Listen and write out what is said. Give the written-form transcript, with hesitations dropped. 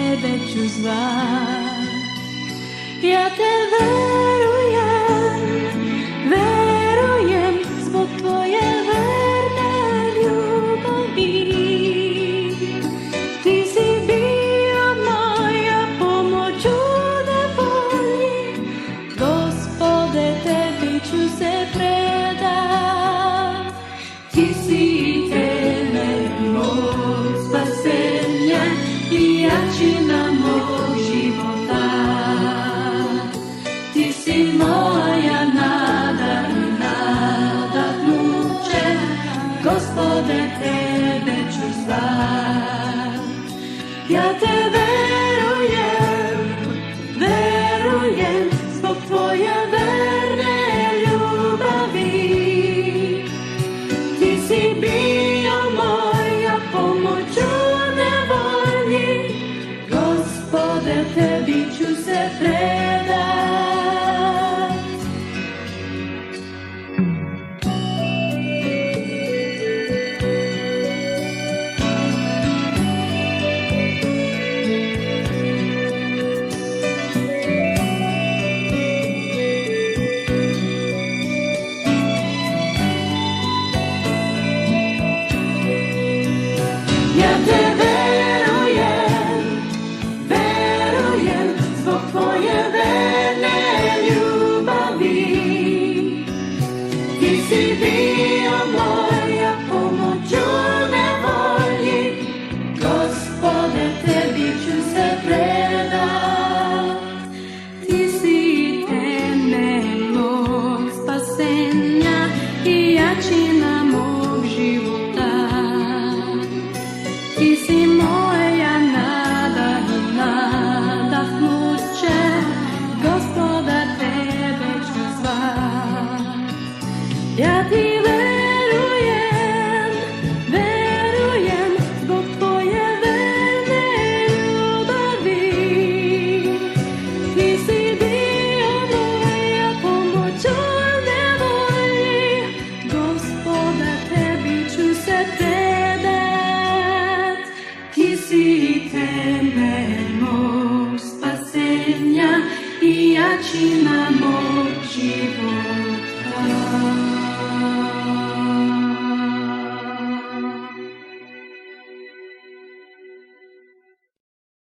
tebe ću zvat. Ja te verujem zbog tvoje verne ljubavi. Ti si bio moja pomoć u nevolji, Gospode, tebi ću se predat. Ti si temelj mog spasenja i jačina mog života. Ti si moja nada i nadahnuće, Gospode, tebe ću zvat. Ja te verujem zbog tvoje verne ljubavi. Ti si bio moja pomoć u nevolji, Gospode, tebi ću se predat. Ja te verujem zbog tvoje verne ljubavi. Ti si bio moja pomoć u nevolji, Gospode, tebi ću se predat. Ti si temelj mog spasenja i jačina mog života. Ti si moja nada i nadahnuće, Gospoda, tebe ću zvat. Ja ti verujem zbog tvoje verne ljubavi. Ti si bio moja pomoć u nevolji, Gospoda, tebi ću se predat. Ti si temelj mog spasenja i jačina mog života.